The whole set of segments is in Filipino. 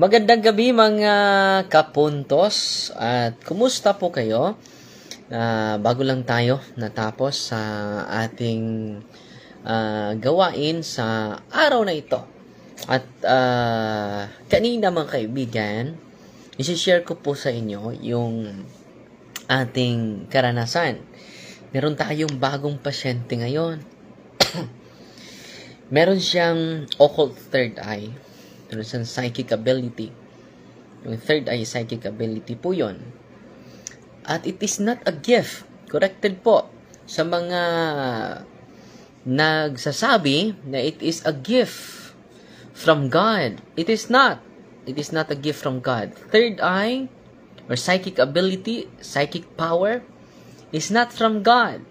Magandang gabi mga kapuntos at kumusta po kayo? Bago lang tayo natapos sa ating gawain sa araw na ito. At kanina mga kaibigan, isi-share ko po sa inyo yung ating karanasan. Meron tayong bagong pasyente ngayon. Meron siyang occult third eye. Meron siyang psychic ability. Yung third eye psychic ability po yun. At it is not a gift. Corrected po sa mga nagsasabi na it is a gift from God. It is not. It is not a gift from God. Third eye or psychic ability, psychic power is not from God.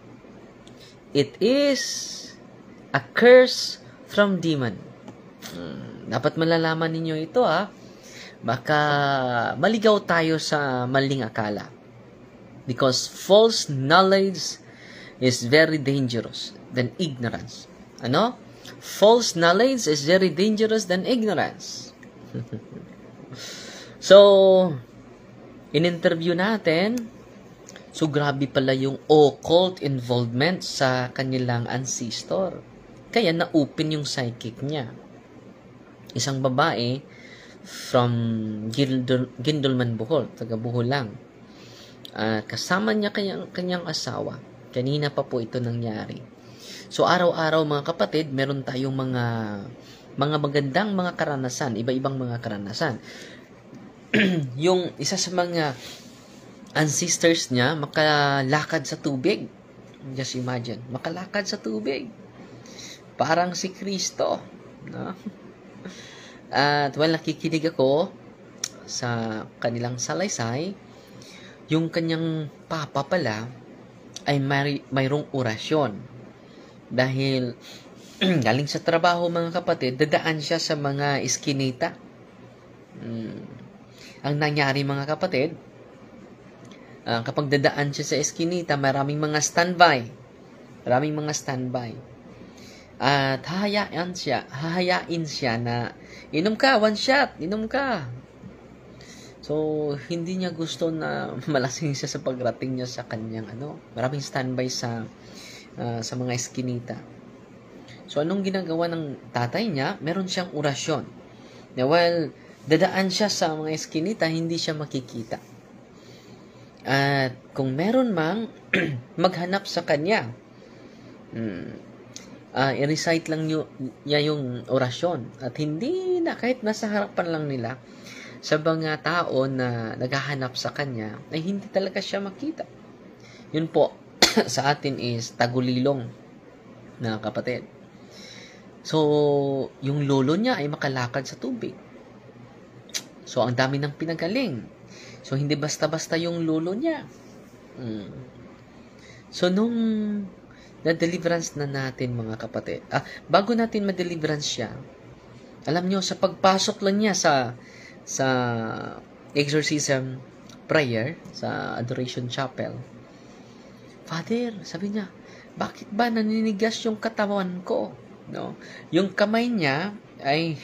It is a curse from demon. Dapat malalaman ninyo ito Baka maligaw tayo sa maling akala. Because false knowledge is very dangerous than ignorance. Ano? False knowledge is very dangerous than ignorance. So, in-interview natin, so grabe pala yung occult involvement sa kanilang ancestor. Kaya na-open yung psychic niya. Isang babae from Gindulman, Bohol, taga Bohol lang. Kasama niya kanyang asawa. Kanina pa po ito nangyari. So araw-araw mga kapatid, meron tayong mga magandang mga karanasan, iba-ibang mga karanasan. Yung isa sa mga ancestors niya makalakad sa tubig. Just imagine, makalakad sa tubig. Parang si Kristo, no? At nakikinig ako sa kanilang salaysay, yung kanyang papa pala ay mayroong orasyon. Dahil galing sa trabaho mga kapatid, dadaan siya sa mga iskinita. Ang nangyari mga kapatid, kapag dadaan siya sa iskinita, maraming mga standby. At hahayain siya na inom ka, one shot, inom ka. So, hindi niya gusto na malasing siya sa pagrating niya sa kanyang maraming standby sa mga eskinita. So, anong ginagawa ng tatay niya? Meron siyang orasyon. Na while dadaan siya sa mga eskinita, hindi siya makikita. At kung meron mang maghanap sa kanya, i-recite lang niya yung orasyon. At hindi na, kahit nasa harapan lang nila, sa mga tao na naghahanap sa kanya, ay hindi talaga siya makita. Yun po, sa atin is tagulilong na kapatid. So, yung lolo niya ay makalakad sa tubig. So, ang dami ng pinagaling. So, hindi basta-basta yung lolo niya. So, nung na-deliverance na natin mga kapatid. Bago natin ma-deliverance siya, alam nyo, sa pagpasok lang niya sa exorcism prayer, sa adoration chapel, Father, sabi niya, bakit ba naninigas yung katawan ko? No? Yung kamay niya ay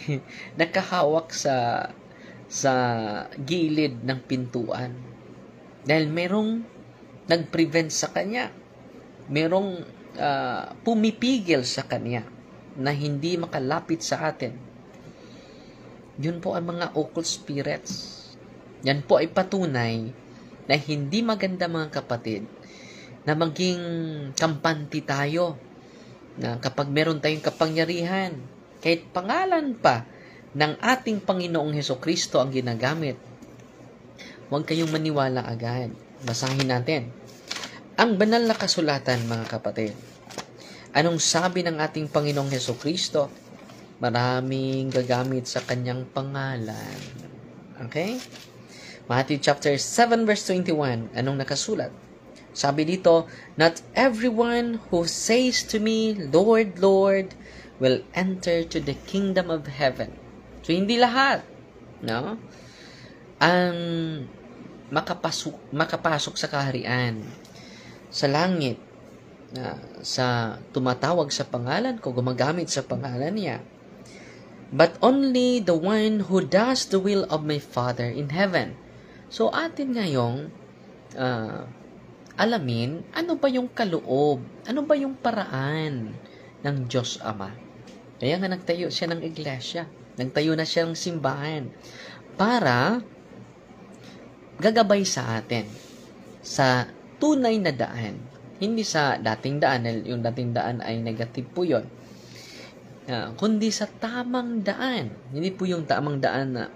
nakahawak sa gilid ng pintuan. Dahil merong nag-prevent sa kanya. Merong pumipigil sa kanya na hindi makalapit sa atin. Yun po ang mga occult spirits. Yan po ay patunay na hindi maganda mga kapatid na maging kampante tayo na kapag meron tayong kapangyarihan, kahit pangalan pa ng ating Panginoong Hesukristo ang ginagamit, huwag kayong maniwala agad. Basahin natin ang banal na kasulatan mga kapatid. Anong sabi ng ating Panginoong Hesukristo? Maraming gagamit sa kanyang pangalan. Okay? Matthew chapter 7 verse 21. Anong nakasulat? Sabi dito, not everyone who says to me, Lord, Lord, will enter to the kingdom of heaven. So, hindi lahat, no? Ang makapasok sa kaharian sa langit, sa tumatawag sa pangalan ko, gumagamit sa pangalan niya, but only the one who does the will of my Father in heaven. So, atin ngayong alamin, ano ba yung kaloob? Ano ba yung paraan ng Diyos Ama? Kaya nga nagtayo siya ng iglesia. Nagtayo na siya ng simbahan para gagabay sa atin sa tunay na daan. Hindi sa dating daan, yung dating daan ay negative po yun. Kundi sa tamang daan. Hindi po yung tamang daan na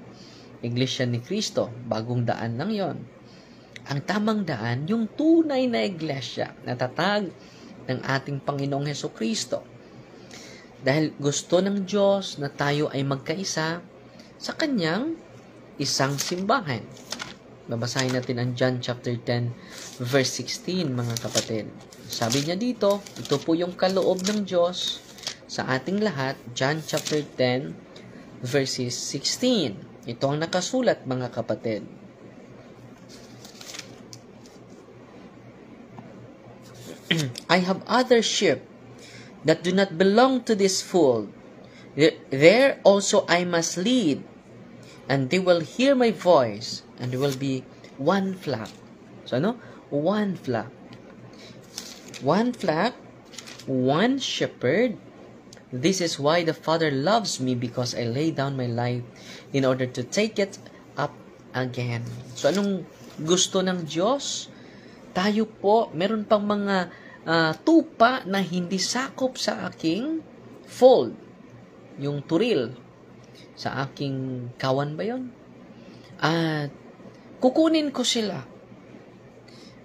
Iglesia ni Cristo, bagong daan lang yon. Ang tamang daan, yung tunay na iglesia, natatag ng ating Panginoong Hesukristo. Dahil gusto ng Diyos na tayo ay magkaisa sa Kanyang isang simbahan. Babasahin natin ang John chapter 10, verse 16, mga kapatid. Sabi niya dito, ito po yung kaloob ng Diyos sa ating lahat, John chapter 10, verses 16. Ito ang nakasulat, mga kapatid. I have other sheep that do not belong to this fold. There also I must lead, and they will hear my voice, and there will be one flock. So, one flock. One flock, one shepherd. This is why the Father loves me, because I lay down my life in order to take it up again. So, anong gusto ng Diyos? Tayo po, meron pang mga tupa na hindi sakop sa aking fold. Yung turil. Sa aking kawan ba yun? At kukunin ko sila.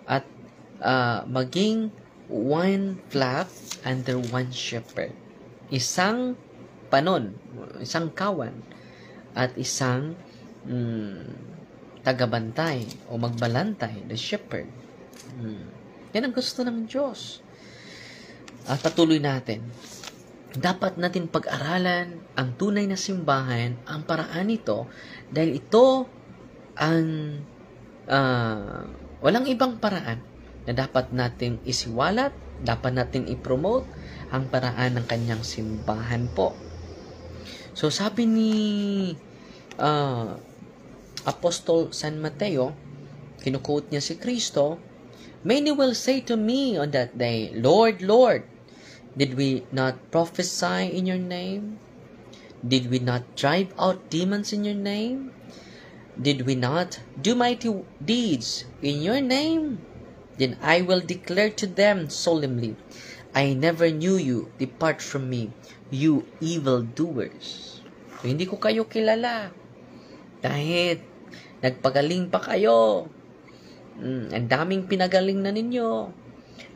At maging one flock under one shepherd. Isang panon, isang kawan, at isang tagabantay o magbalantay, the shepherd. Yan ang gusto ng Diyos. At patuloy natin. Dapat natin pag-aralan ang tunay na simbahan, ang paraan nito, dahil ito ang walang ibang paraan na dapat nating isiwalat, dapat natin i-promote ang paraan ng kanyang simbahan po. So, sabi ni Apostol San Mateo, kinuquote niya si Kristo, "Many will say to me on that day, Lord, Lord, did we not prophesy in your name? Did we not drive out demons in your name? Did we not do mighty deeds in your name? Then I will declare to them solemnly, I never knew you. Depart from me, you evildoers." So, hindi ko kayo kilala. Dahil nagpagaling pa kayo. Ang daming pinagaling na ninyo.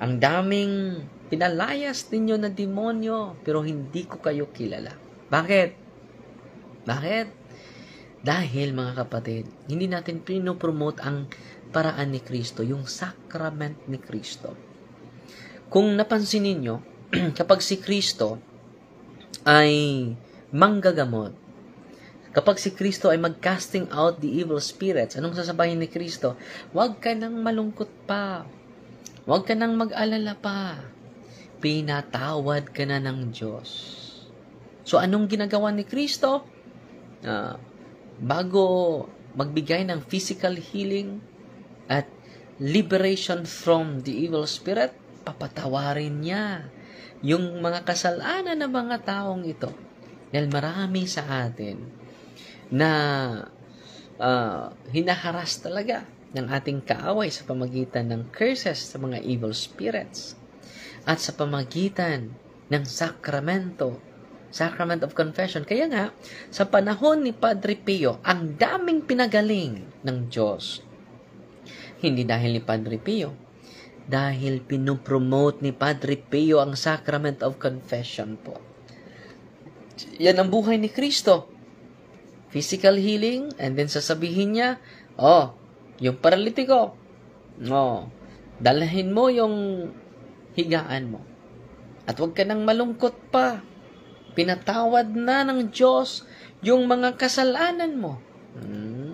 Ang daming pinalayas ninyo na demonyo. Pero hindi ko kayo kilala. Bakit? Bakit? Dahil, mga kapatid, hindi natin pinopromote ang paraan ni Kristo, yung sacrament ni Kristo. Kung napansin ninyo, kapag si Kristo ay manggagamot, kapag si Kristo ay mag-casting out the evil spirits, anong sasabihin ni Kristo? Huwag ka nang malungkot pa. Huwag ka nang mag-alala pa. Pinatawad ka na ng Diyos. So, anong ginagawa ni Kristo? Bago magbigay ng physical healing at liberation from the evil spirit, papatawarin niya yung mga kasalanan ng mga taong ito. Dahil marami sa atin na hinaharas talaga ng ating kaaway sa pamagitan ng curses sa mga evil spirits at sa pamagitan ng sacrament of confession. Kaya nga, sa panahon ni Padre Pio, ang daming pinagaling ng Diyos. Hindi dahil ni Padre Pio, dahil pinopromote ni Padre Pio ang sacrament of confession po. Yan ang buhay ni Kristo. Physical healing, and then sasabihin niya, yung paralitiko, dalhin mo yung higaan mo. At huwag ka nang malungkot pa. Pinatawad na ng Diyos yung mga kasalanan mo.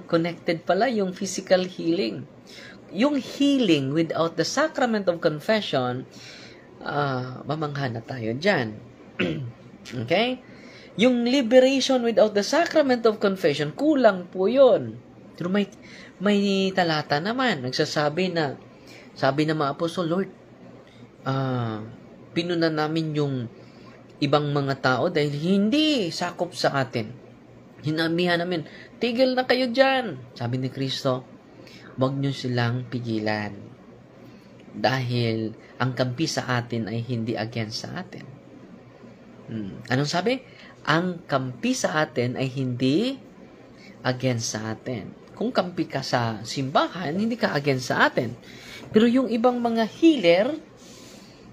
Connected pala yung physical healing. Yung healing without the sacrament of confession, mamangha na tayo dyan. Okay? Yung liberation without the sacrament of confession, kulang po yun. Pero may talata naman, nagsasabi na, sabi ng mga apostol, Lord, pinunan namin yung ibang mga tao dahil hindi sakop sa atin. Hinamihan namin, tigil na kayo dyan. Sabi ni Kristo, huwag nyo silang pigilan. Dahil ang kampi sa atin ay hindi against sa atin. Anong sabi? Ang kampi sa atin ay hindi against sa atin. Kung kampi ka sa simbahan, hindi ka against sa atin. Pero yung ibang mga healer,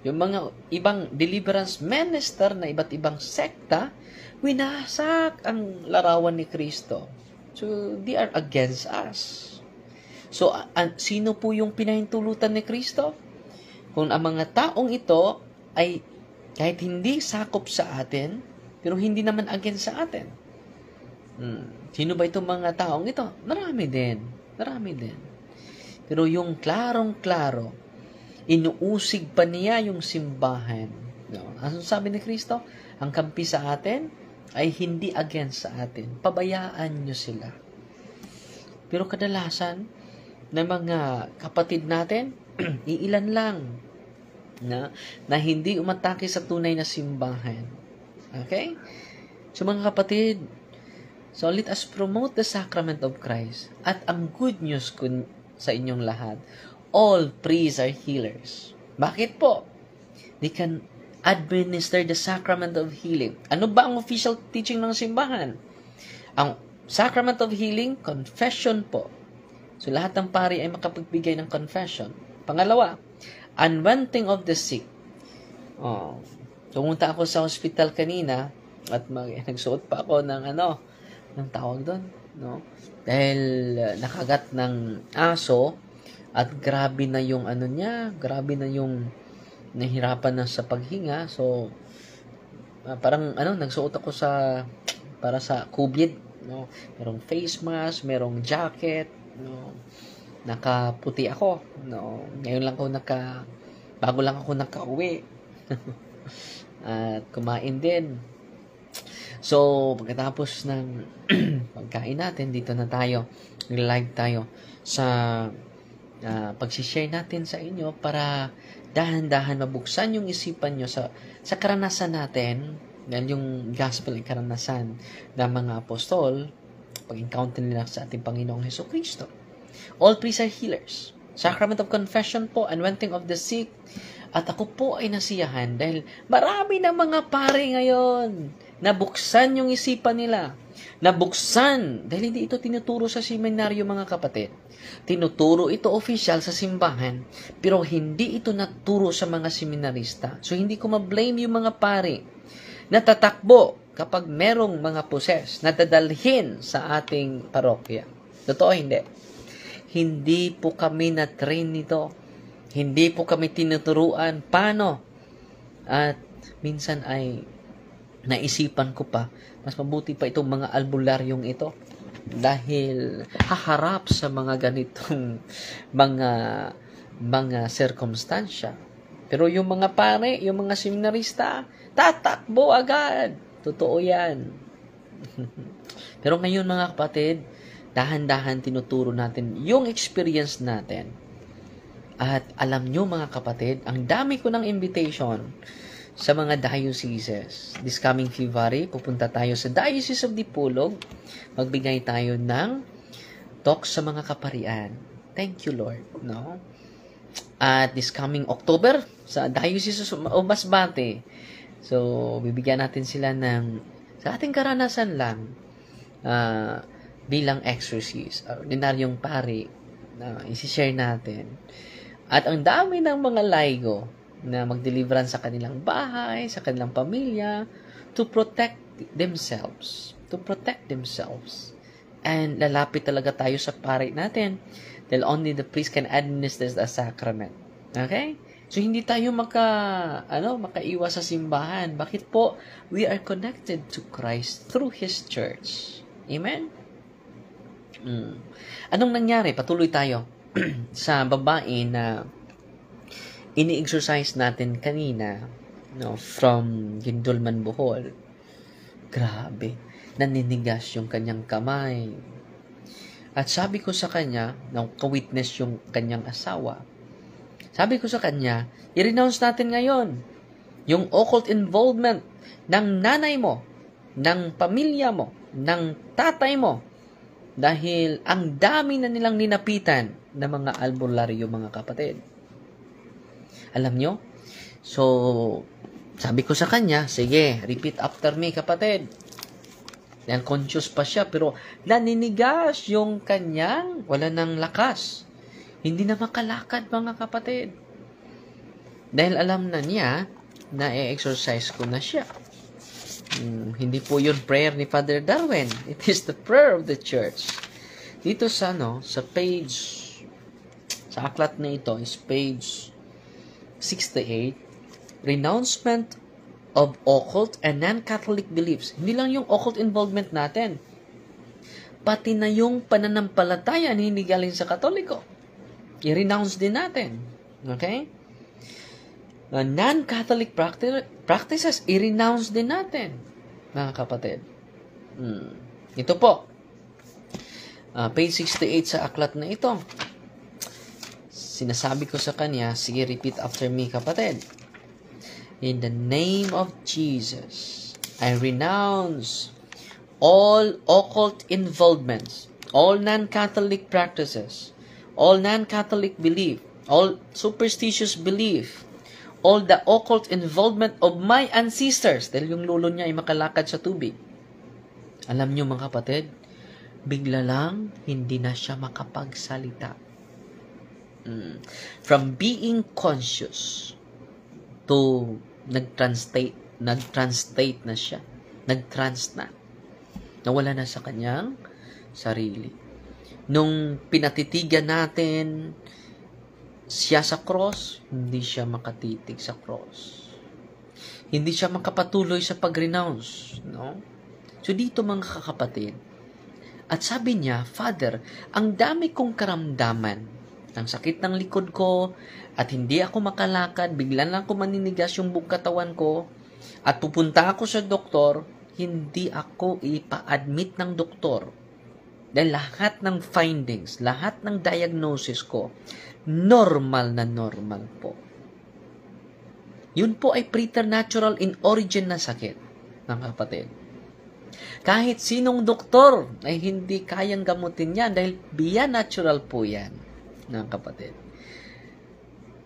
yung mga ibang deliverance minister na iba't ibang sekta, winasak ang larawan ni Kristo. So, they are against us. So, sino po yung pinahintulutan ni Kristo? Kung ang mga taong ito ay kahit hindi sakop sa atin, pero hindi naman against sa atin. Sino ba itong mga taong ito? Marami din. Pero yung klarong-klaro, inuusig pa niya yung simbahan. No? Ano sabi ni Kristo? Ang kampi sa atin ay hindi against sa atin. Pabayaan nyo sila. Pero kadalasan, ng mga kapatid natin, iilan lang na hindi umatake sa tunay na simbahan. Okay? So mga kapatid, so let us promote the sacrament of Christ. At ang good news sa inyong lahat, all priests are healers. Bakit po? They can administer the sacrament of healing. Ano ba ang official teaching ng simbahan? Ang sacrament of healing, confession po. So lahat ng pari ay makapagbigay ng confession. Pangalawa, anointing of the sick. Pumunta ako sa hospital kanina at nagsuot pa ako ng ng tawag doon, no? Dahil nakagat ng aso at grabe na yung grabe na yung nahirapan na sa paghinga. So parang nagsuot ako para sa COVID, no? Merong face mask, merong jacket, no? Nakaputi ako, no? Ngayon lang bago lang ako nakauwi. At kumain din. So, pagkatapos ng pagkain natin, dito na tayo. Live tayo sa pagsishare natin sa inyo para dahan-dahan mabuksan yung isipan nyo sa karanasan natin. Dahil yung gospel ay karanasan ng mga apostol pag-encounter nila sa ating Panginoong Hesukristo. All priests are healers. Sacrament of confession po, anointing of the sick. At ako po ay nasiyahan dahil marami ng mga pare ngayon nabuksan yung isipan nila. Nabuksan dahil hindi ito tinuturo sa seminaryo, mga kapatid. Tinuturo ito official sa simbahan, pero hindi ito naturo sa mga seminarista. So hindi ko ma-blame yung mga pare na tatakbo kapag merong mga poses na dadalhin sa ating parokya. Totoo, hindi. Hindi po kami na-train nito. Hindi po kami tinuturuan paano. At minsan ay naisipan ko pa, mas mabuti pa itong mga albularyong ito. Dahil haharap sa mga ganitong mga sirkumstansya. Pero yung mga pare, yung mga seminarista, tatakbo agad. Totoo yan. Pero ngayon, mga kapatid, dahan-dahan tinuturo natin yung experience natin. At alam nyo, mga kapatid, ang dami ko ng invitation sa mga dioceses. This coming February, pupunta tayo sa Diocese of Dipolog. Magbigay tayo ng talk sa mga kaparian. Thank you, Lord. No? At this coming October, sa Diocese of Masbate. So, bibigyan natin sila sa ating karanasan lang, bilang exorcist, ordinaryong pari, isi-share natin. At ang dami ng mga laigo na magdeliveran sa kanilang bahay, sa kanilang pamilya, to protect themselves. And lalapit talaga tayo sa pari natin dahil only the priest can administer the sacrament. Okay? So, hindi tayo makaiwas sa simbahan. Bakit po? We are connected to Christ through His church. Amen? Anong nangyari? Patuloy tayo sa babae na ini-exercise natin kanina, no, from Gindulman, Bohol. Grabe, naninigas yung kanyang kamay. At sabi ko sa kanya, nang ka-witness yung kanyang asawa, sabi ko sa kanya, i-renounce natin ngayon yung occult involvement ng nanay mo, ng pamilya mo, ng tatay mo, dahil ang dami na nilang ninapitan ng mga albularyo, mga kapatid. Alam nyo? So, sabi ko sa kanya, sige, repeat after me, kapatid. Yan, conscious pa siya, pero naninigas yung kanyang, wala nang lakas. Hindi na makalakad, mga kapatid. Dahil alam na niya, na i-exercise ko na siya. Hindi po yun prayer ni Father Darwin. It is the prayer of the church. Dito sa, sa page, sa aklat na ito, is page 68, renouncement of occult and non-Catholic beliefs. Hindi lang yung occult involvement natin. Pati na yung pananampalataya na hindi galing sa Katoliko. I-renounce din natin. Okay? Non-Catholic practices, i-renounce din natin, mga kapatid. Ito po. Page 68 sa aklat na ito. Sinasabi ko sa kanya, sige, repeat after me, kapatid. In the name of Jesus, I renounce all occult involvements, all non-Catholic practices, all non-Catholic belief, all superstitious belief, all the occult involvement of my ancestors, dahil yung lolo niya ay makalakad sa tubig. Alam niyo, mga kapatid, bigla lang hindi na siya makapagsalita. From being conscious to nag-translate na siya. Nag-trans na. Nawala na sa kanyang sarili. Nung pinatitigan natin siya sa cross, hindi siya makatitig sa cross. Hindi siya makapatuloy sa pag-renounce. No? So dito, mga kakapatid, at sabi niya, Father, ang dami kong karamdaman, ang sakit ng likod ko, at hindi ako makalakad, biglan lang ako maninigas yung buong katawan ko, at pupunta ako sa doktor, hindi ako ipa-admit ng doktor. Dahil lahat ng findings, lahat ng diagnosis ko, normal na normal po. Yun po ay preternatural in origin na sakit, mga kapatid. Kahit sinong doktor ay hindi kayang gamutin yan dahil via natural po yan, mga kapatid.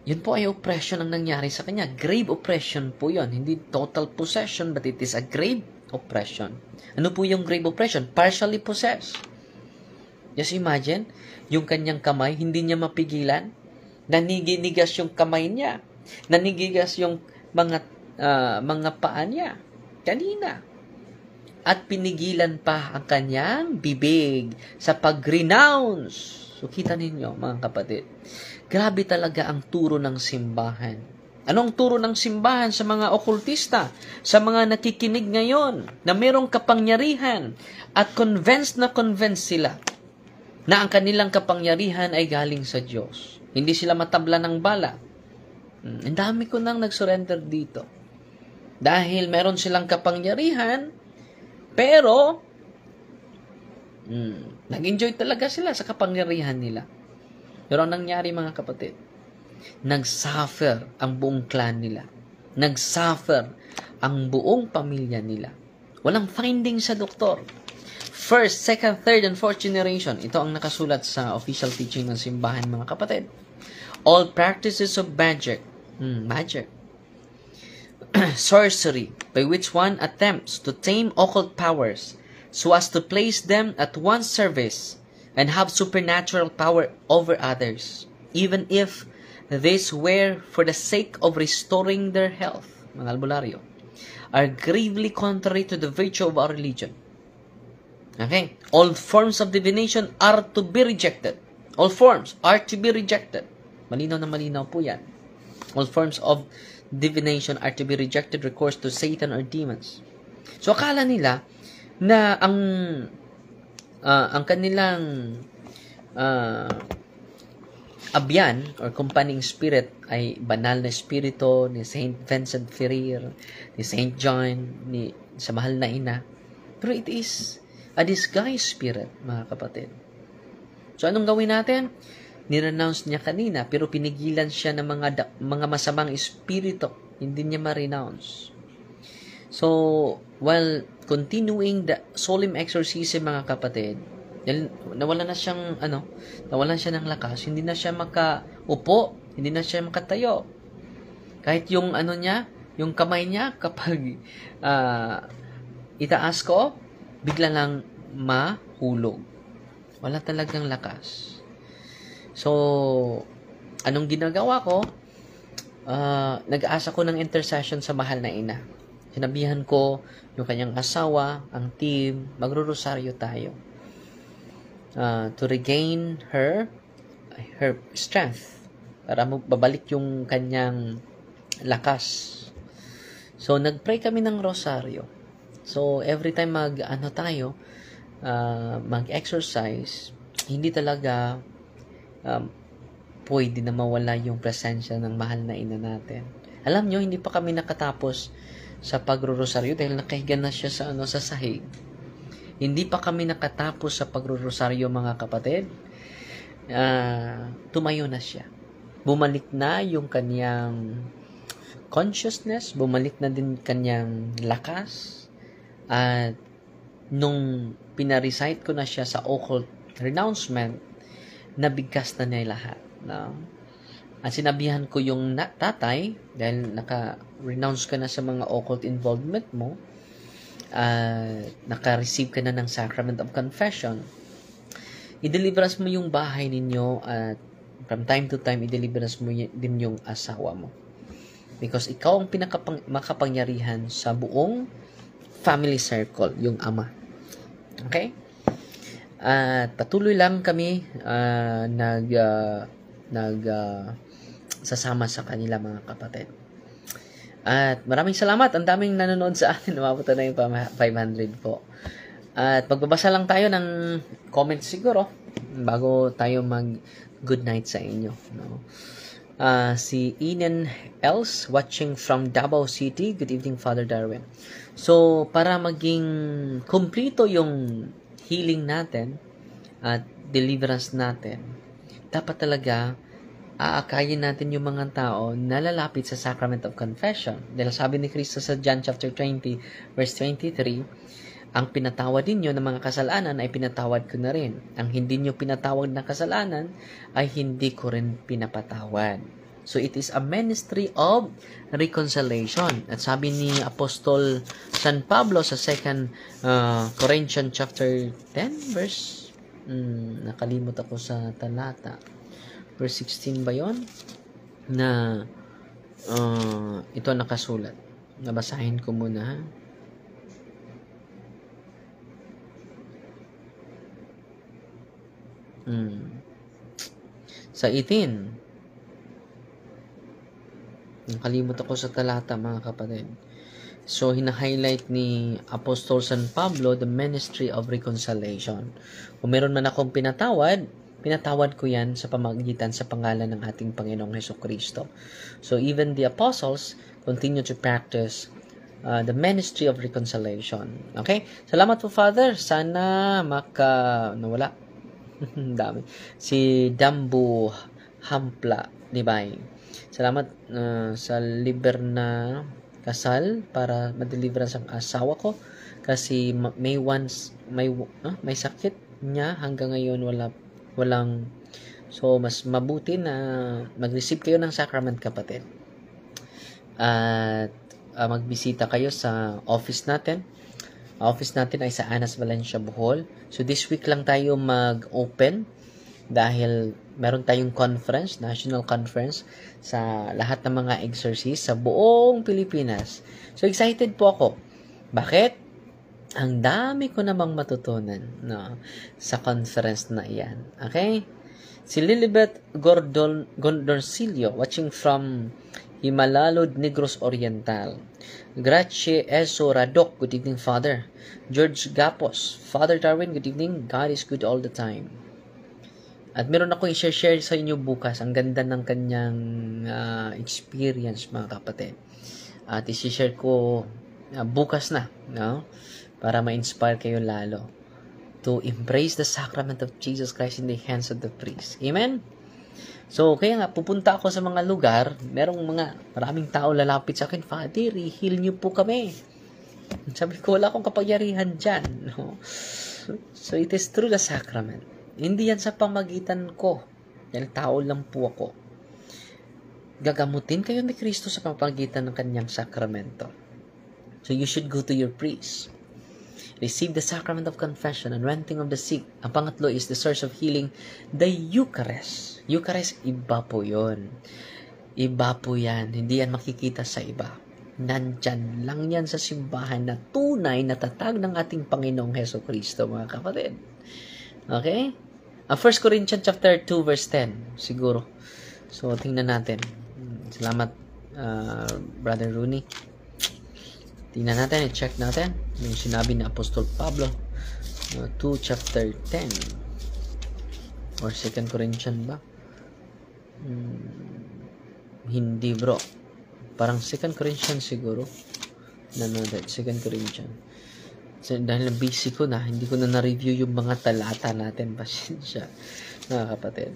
Yun po ay oppression ang nangyari sa kanya. Grave oppression po yun. Hindi total possession, but it is a grave oppression. Ano po yung grave oppression? Partially possessed. Just imagine, yung kanyang kamay, hindi niya mapigilan. Naniginigas yung kamay niya. Nanigigas yung mga paa niya. Kanina. At pinigilan pa ang kanyang bibig sa pag-renounce. So, kita ninyo, mga kapatid. Grabe talaga ang turo ng simbahan. Anong turo ng simbahan sa mga okultista? Sa mga nakikinig ngayon na mayroong kapangyarihan at convinced sila na ang kanilang kapangyarihan ay galing sa Diyos. Hindi sila matabla ng bala. Ang dami ko nang nag-surrender dito. Dahil meron silang kapangyarihan, pero nag-enjoy talaga sila sa kapangyarihan nila. Pero ang nangyari, mga kapatid, nag-suffer ang buong clan nila. Nag-suffer ang buong pamilya nila. Walang finding sa doktor. First, second, third, and fourth generation. Ito ang nakasulat sa official teaching ng simbahan, mga kapatid. All practices of magic, sorcery, by which one attempts to tame occult powers so as to place them at one's service and have supernatural power over others, even if this were for the sake of restoring their health, mga albularyo, are gravely contrary to the virtue of our religion. Okay? All forms of divination are to be rejected. All forms are to be rejected. Malinaw na malinaw po yan. All forms of divination are to be rejected, recourse to Satan or demons. So, akala nila na ang kanilang abyan or companying spirit ay banal na espiritu ni Saint Vincent Ferrer, ni Saint John, sa mahal na ina. Pero it is a disguised spirit, mga kapatid. So, anong gawin natin? Nirenounce niya kanina, pero pinigilan siya ng mga masamang espiritu. Hindi niya ma-renounce. So, while continuing the solemn exorcism, mga kapatid, nawalan siya ng lakas, hindi na siya makaupo, hindi na siya makatayo. Kahit yung yung kamay niya, kapag itaas ko, bigla lang mahulog. Wala talagang lakas. So, anong ginagawa ko? Nag-aasa ko ng intercession sa mahal na ina. Sinabihan ko yung kanyang asawa, ang team, magro-rosaryo tayo. To regain her strength. Para babalik yung kanyang lakas. So, nag-pray kami ng rosaryo. So, every time mag-exercise, hindi talaga pwede na mawala yung presensya ng mahal na ina natin. Alam nyo, hindi pa kami nakatapos sa pagro-rosaryo dahil nakahiga na siya sa sahig. Hindi pa kami nakatapos sa pagro-rosaryo, mga kapatid. Tumayo na siya. Bumalik na yung kanyang consciousness, bumalik na din kanyang lakas. At nung pinarecite ko na siya sa occult renouncement, nabigkas na niya lahat. No? At sinabihan ko yung tatay, dahil naka-renounce ka na sa mga occult involvement mo, naka-receive ka na ng sacrament of confession, i-deliverance mo yung bahay ninyo at from time to time, i-deliverance mo din yung asawa mo. Because ikaw ang makapangyarihan sa buong family circle, yung ama. Okay? At patuloy lang kami sasama sa kanila, mga kapatid. At maraming salamat. Ang daming nanonood sa atin. Umabot na yung 500 po. At magbabasa lang tayo ng comments siguro bago tayo mag good night sa inyo. No? Si Ian Els watching from Davao City. Good evening, Father Darwin. So, para maging kumplito yung healing natin at deliverance natin, dapat talaga aakayin natin yung mga tao na lalapit sa Sacrament of Confession. Dahil sabi ni Kristo sa John chapter 20, verse 23, ang pinatawad ninyo ng mga kasalanan ay pinatawad ko na rin. Ang hindi nyo pinatawad na kasalanan ay hindi ko rin pinapatawad. So, it is a ministry of reconciliation. At sabi ni Apostol San Pablo sa 2 Corinthians chapter 10, verse nakalimot ako sa talata. Verse 16 ba yun? Na ito nakasulat. Nabasahin ko muna, ha? Sa 18. Nakalimot ako sa talata, mga kapatid. So, hina-highlight ni Apostol San Pablo the ministry of reconciliation. Kung meron man akong pinatawad ko yan sa pamagitan sa pangalan ng ating Panginoong Hesukristo. So, even the apostles continue to practice the ministry of reconciliation. Okay? Salamat po, Father. Sana nawala. Dami. Si Dambu Hampla Divine. Salamat sa liber na kasal para ma-deliver ang asawa ko kasi may sakit niya hanggang ngayon walang so mas mabuti na mag-receive kayo ng sacrament, kapatid, at magbisita kayo sa office natin. Office natin ay sa Anas Valencia, Bohol. So this week lang tayo mag-open dahil meron tayong conference, national conference sa lahat ng mga exorcist sa buong Pilipinas. So excited po ako. Bakit? Ang dami ko namang matutunan, no, sa conference na iyan. Okay? Si Lilibet Gondorcillo, watching from Himalalod, Negros Oriental. Gracie Eso Radok, good evening, Father. George Gapos, Father Darwin, good evening. God is good all the time. At meron ako i-share sa inyo bukas. Ang ganda ng kanyang experience, mga kapatid. At i-share ko bukas na, no? para ma-inspire kayo lalo to embrace the sacrament of Jesus Christ in the hands of the priest. Amen? So, kaya nga, pupunta ako sa mga lugar, maraming tao lalapit sa akin, Father, i-heal niyo po kami. Sabi ko, wala akong kapangyarihan dyan. No? So, it is through the sacrament. Hindi yan sa pamagitan ko. Dahil tao lang po ako. Gagamutin kayo ni Kristo sa pamagitan ng kanyang sakramento. So, you should go to your priest. Receive the sacrament of confession, anointing of the sick. Ang pangatlo is the source of healing, the Eucharist. Eucharist, iba po yun. Iba po yan. Hindi yan makikita sa iba. Nandyan lang yan sa simbahan na tunay na tatag ng ating Panginoong Heso Kristo, mga kapatid. Okay? 1 Corinthians chapter 2 verse 10, siguro. So, tingnan natin. Salamat, Brother Rooney. Tingnan natin, i-check natin yung sinabi ni Apostol Pablo. 2 chapter 10. Or 2 Corinthians ba? Hindi bro. Parang 2 Corinthians siguro. No, 2 Corinthians. So, dahil busy ko na, hindi ko na na-review yung mga talata natin. Pasensya, mga kapatid.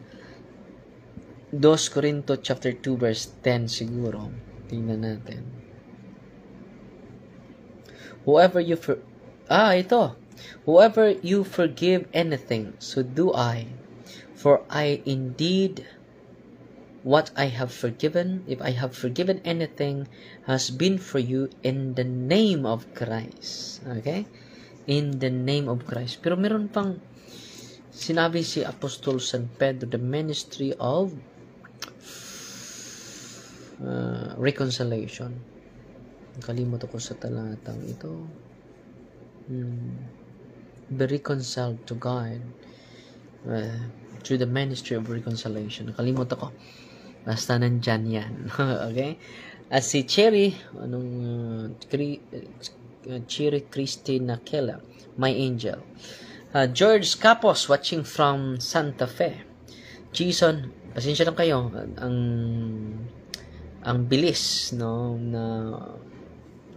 2 Corinto chapter 2 verse 10 siguro. Tingnan natin. Whoever you forgive anything, so do I. For I indeed what I have forgiven, if I have forgiven anything, has been for you in the name of Christ. Okay? In the name of Christ. Pero meron pang sinabi si Apostol San Pedro, the ministry of reconciliation. Kalimot ako sa talatang ito. Be reconciled to God through the ministry of reconciliation. Kalimot ako. Basta nandyan yan. Okay? At si Cherry, Cherry Christina Kela, my angel. George Capos, watching from Santa Fe. Jason, pasensya lang kayo. Ang bilis, no, na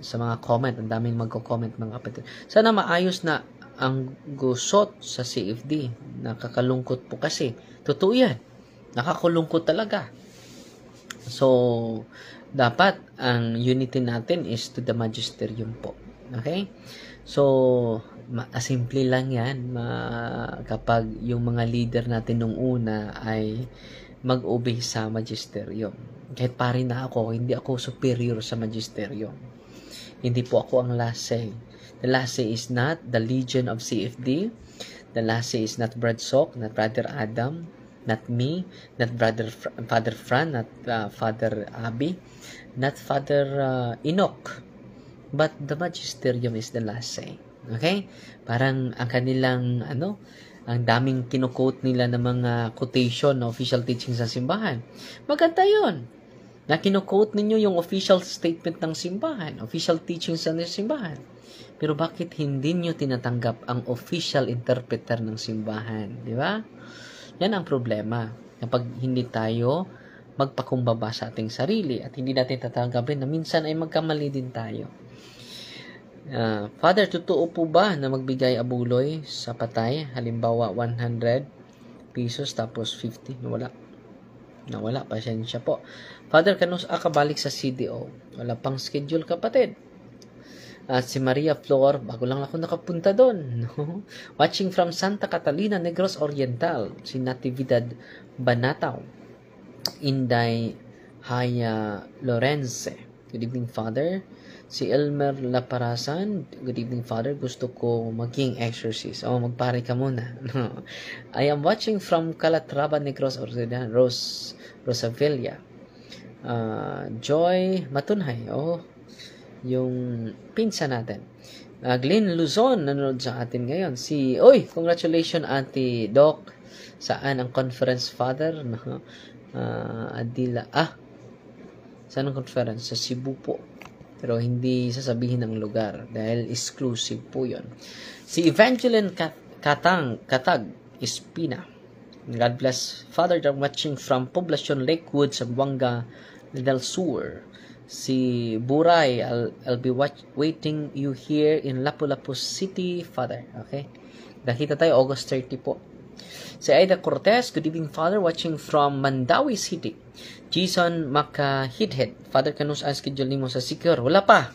sa mga comment, ang daming magko-comment mga kapatid. Sana maayos na ang gusot sa CFD. Nakakalungkot po kasi. Totoo yan. Nakakulungkot talaga. So, dapat ang unity natin is to the magisterium po. Okay? So, simple lang yan kapag yung mga leader natin nung una ay mag-obey sa magisterium. Kahit pare na ako, hindi ako superior sa magisterium. Hindi po ako ang last say. The last say is not the legion of CFD. The last say is not Brad Sok, not Brother Adam, not me, not Father Fran, not Father Abi, not Father Enoch. But the magisterium is the last say. Okay? Parang ang kanilang, ang daming kino-quote nila ng mga quotation na official teaching sa simbahan. Maganda yun. Na kino-quote ninyo yung official statement ng simbahan, official teachings ng simbahan. Pero bakit hindi nyo tinatanggap ang official interpreter ng simbahan? Di ba? Yan ang problema. Kapag hindi tayo magpakumbaba sa ating sarili at hindi natin tatanggapin na minsan ay magkamali din tayo. Father, totoo po ba na magbigay abuloy sa patay? Halimbawa, 100 pesos tapos 50. Nawala, pasensya po. Father, kanus akabalik sa CDO. Wala pang schedule, kapatid. At si Maria Flor, bago lang ako nakapunta doon. No? Watching from Santa Catalina, Negros Oriental. Si Natividad Banataw. Inday Haya Lorenze. Good evening, Father. Si Elmer Laparasan. Good evening, Father. Gusto ko maging exorcist. Magpare ka muna. I am watching from Calatrava, Negros Oriental. Rosavilla. Joy Matunhay. Yung pinsa natin. Glenn Luzon, nanonood sa atin ngayon. Congratulations, Auntie Doc. Saan ang conference, Father? Adila. Saan ang conference? Sa Cebu po. Pero hindi sasabihin ng lugar dahil exclusive po yun. Si Evangeline Katag Espina. God bless. Father, I'm watching from Poblacion Lakewood, Zamboanga del Sur. Si Buray, I'll be waiting you here in Lapu-Lapu City, Father. Okay? Nakita tayo August 30 po. Si Aida Cortez, good evening, Father, watching from Mandawi City. Jason Makahidhead, Father, kanus ang schedule nimo sa Secure? Wala pa.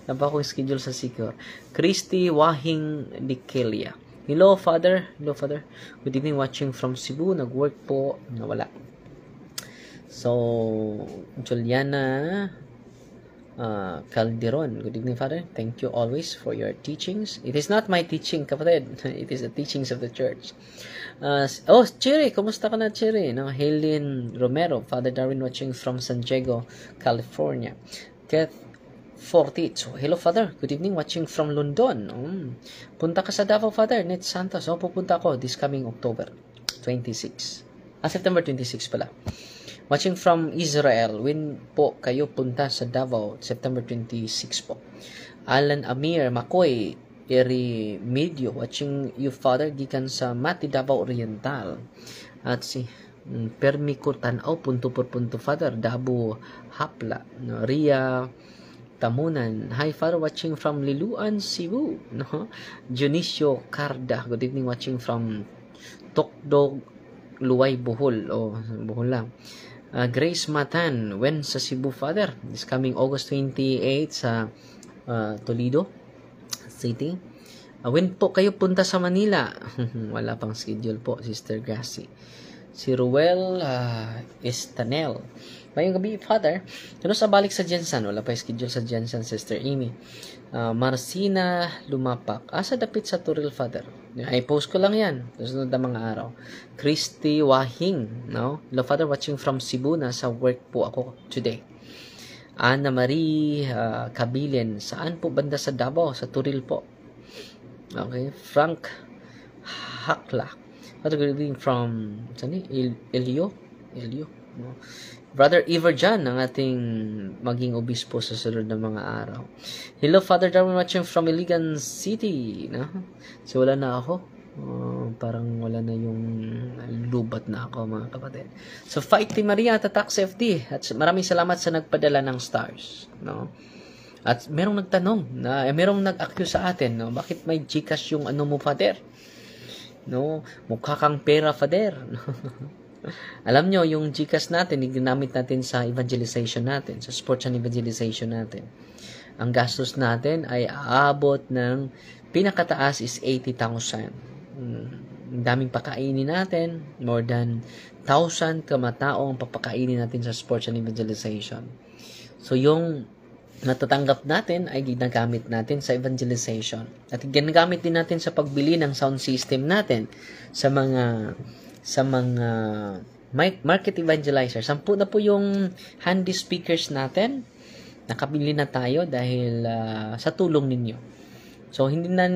Wala pa akong schedule sa Secure. Christy Wahing Dikelia. Hello, Father. Hello, Father. Good evening, watching from Cebu. Nag-work po. Nawala. So, Juliana Calderon. Good evening, Father. Thank you always for your teachings. It is not my teaching, kapatid. It is the teachings of the church. Cherry. Kumusta ka na, Cherry? No? Helen Romero. Father Darwin watching from San Diego, California. Kath 40. So, hello, Father. Good evening. Watching from London. Punta ka sa Davao, Father. Net Santos. Pupunta ako this coming October 26. September 26 pala. Watching from Israel, when po kayo punta sa Davao, September 26 po. Alan Amir Makoy, Eri Medio, watching you, Father, gikan sa Mati Davao Oriental. At si Permi Kurtanaw, punto por punto, Father, Dabo Hapla, no? Ria Tamunan, hi, Father, watching from Liluan, Cebu. No? Dionisio Carda, good evening, watching from Tokdog, Luway, Bohol. Bohol lang. Grace Matan, when sa Cebu, Father? This coming August 28 sa Toledo City. When po kayo punta sa Manila? Wala pang schedule po, Sister Gracie. Si Ruel Estanel. Ngayong gabi, Father, ano sa balik sa Jensen? Wala pa schedule sa Jensen, Sister Amy. Marcina Lumapak. Sa dapit sa Turil, Father. Ay, post ko lang yan. Susunod na mga araw. Christy Wahing. No? Hello, Father, watching from Cebu. Nasa work po ako today. Ana Marie Kabilin. Saan po banda sa Davao? Sa Turil po. Okay. Frank Hakla. Father, good evening from Elio. No? Brother Everjan, ang ating maging obispo sa sunod ng mga araw. Hello, Father Darwin, watching from Iligan City. No? So, wala na ako. Parang wala na yung lubat na ako, mga kapatid. So, Fight Team Maria at Tax FD. At maraming salamat sa nagpadala ng stars. No? At merong nagtanong, merong nag-accuse sa atin, no? Bakit may Gcash yung ano mo, Father? No? Mukha kang pera, Father. Alam nyo, yung Gcash natin, ginamit natin sa evangelization natin, sa sports and evangelization natin. Ang gastos natin ay aabot ng pinakataas is 80,000. Ang daming pakainin natin, more than 1,000 kamatao ang papakainin natin sa sports and evangelization. So, yung natatanggap natin ay ginagamit natin sa evangelization. At ginagamit din natin sa pagbili ng sound system natin sa mga market evangelizers. 10 na po yung handy speakers natin. Nakabili na tayo dahil sa tulong ninyo. So, hindi na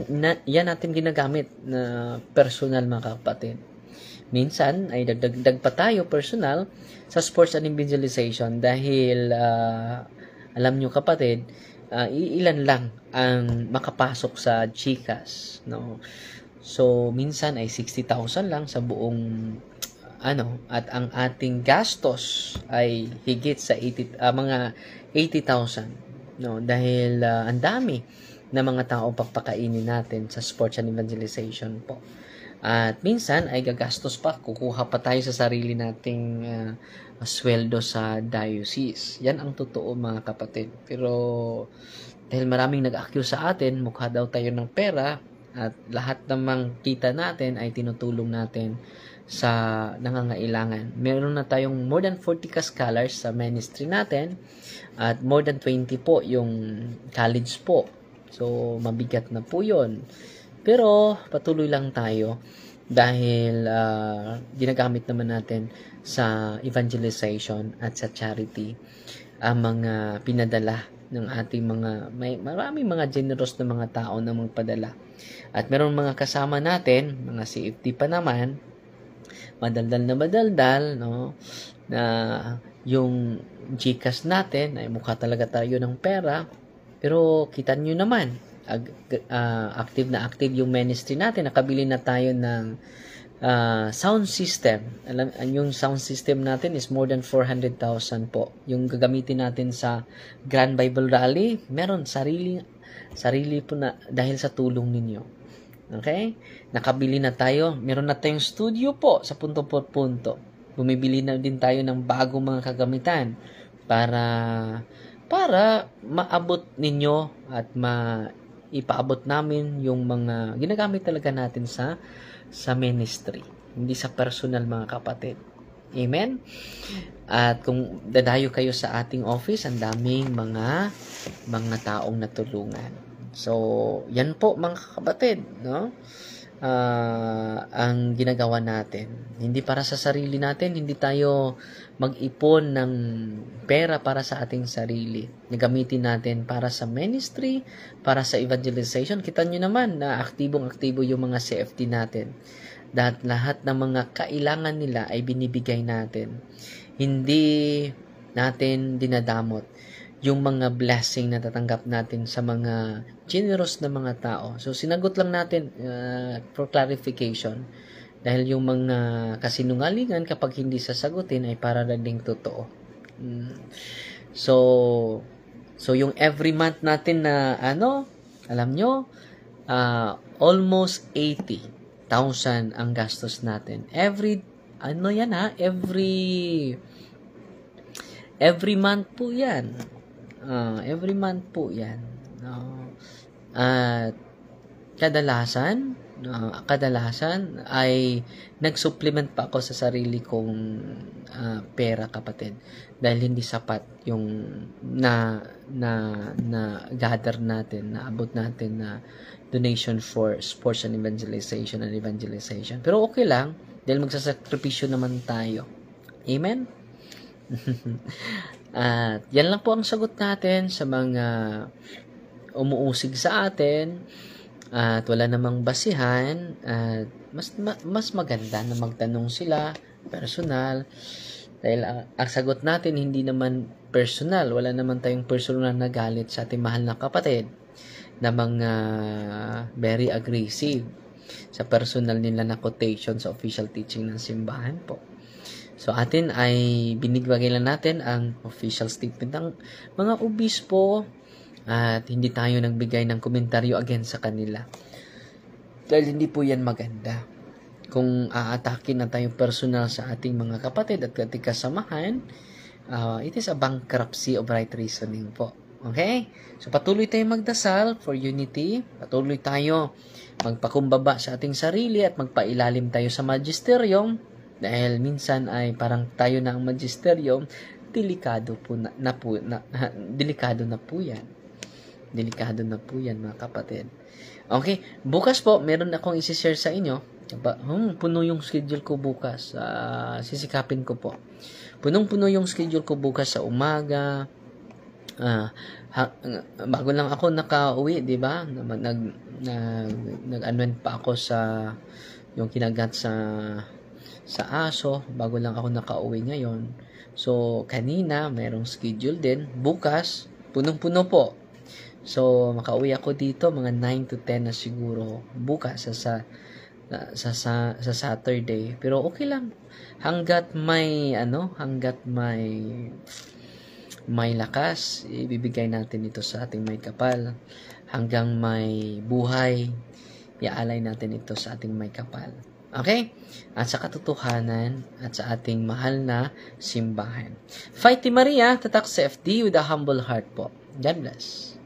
yan natin ginagamit na personal, mga kapatid. Minsan, ay dagdag pa tayo personal sa sports and evangelization dahil alam nyo, kapatid, ilan lang ang makapasok sa Gcash. No? So, minsan ay 60,000 lang sa buong at ang ating gastos ay higit sa mga 80,000. No? Dahil ang dami na mga tao papakainin natin sa sports and evangelization po. At minsan ay gagastos pa, kukuha pa tayo sa sarili nating sweldo sa diocese. Yan ang totoo, mga kapatid. Pero dahil maraming nag-accuse sa atin, mukha daw tayo ng pera, at lahat namang kita natin ay tinutulong natin sa nangangailangan. Meron na tayong more than 40 scholars sa ministry natin at more than 20 po yung college po. So, mabigat na po yun. Pero, patuloy lang tayo dahil ginagamit naman natin sa evangelization at sa charity ang mga pinadala ng ating maraming mga generous na mga tao na magpadala. At meron mga kasama natin, mga CFT pa naman, madaldal, no, na yung Gcash natin ay mukha talaga tayo ng pera, pero kita nyo naman, active na active yung ministry natin. Nakabili na tayo ng sound system. Yung sound system natin is more than 400,000 po. Yung gagamitin natin sa Grand Bible Rally, meron sarili po na dahil sa tulong ninyo. Okay? Nakabili na tayo. Meron na tayong studio po sa punto por punto. Bumibili na din tayo ng bagong mga kagamitan para maabot ninyo at ipaabot namin yung mga ginagamit talaga natin sa ministry, hindi sa personal, mga kapatid. Amen? At kung dadayo kayo sa ating office, ang daming mga taong natulungan. So, yan po mga kapatid, no? Ang ginagawa natin. Hindi para sa sarili natin, hindi tayo mag-ipon ng pera para sa ating sarili. Gamitin natin para sa ministry, para sa evangelization. Kita nyo naman na aktibong-aktibo yung mga CFT natin. Lahat ng mga kailangan nila ay binibigay natin. Hindi natin dinadamot yung mga blessing na tatanggap natin sa mga generous na mga tao. So, sinagot lang natin for clarification. Dahil yung mga kasinungalingan, kapag hindi sasagutin, ay para ding totoo. So yung every month natin na, alam nyo, almost 80,000 ang gastos natin. Every month po yan. Every month po yan. At kadalasan ay nag-supplement pa ako sa sarili kong pera, kapatid, dahil hindi sapat yung na gather natin, na abot natin na donation for sports and evangelization. Pero okay lang, dahil magsasakripisyo naman tayo. Amen? At yan lang po ang sagot natin sa mga umuusig sa atin. At wala namang basihan, at mas maganda na magtanong sila personal, dahil ang sagot natin hindi naman personal. Wala naman tayong personal na galit sa ating mahal na kapatid na mga very aggressive sa personal nila na quotation sa official teaching ng simbahan po. So atin ay binibigay lang natin ang official statement ng mga obispo, at hindi tayo nagbigay ng komentaryo against sa kanila. Dahil hindi po yan maganda. Kung aatakin na tayong personal sa ating mga kapatid at ating kasamahan, it is a bankruptcy of right reasoning po. Okay? So patuloy tayong magdasal for unity. Patuloy tayo magpakumbaba sa ating sarili at magpailalim tayo sa magisterium. Dahil minsan ay parang tayo na ang magisterium, delikado na po yan. Delikado na po yan, mga kapatid. Okay, bukas po, meron akong isi-share sa inyo. Puno yung schedule ko bukas. Sisikapin ko po. Punong-puno yung schedule ko bukas sa umaga. Bago lang ako nakauwi, di ba? Nag-unwind pa ako sa yung kinagat sa aso. Bago lang ako nakauwi ngayon. So, kanina, merong schedule din. Bukas, punong-puno po. So, makauwi ako dito mga 9 to 10 na siguro bukas sa Saturday. Pero okay lang. Hanggat may lakas, ibibigay natin ito sa ating may kapal. Hanggang may buhay, iaalay natin ito sa ating may kapal. Okay? At sa katotohanan at sa ating mahal na simbahan. Fight Maria, tatak sa FD with a humble heart po. God bless.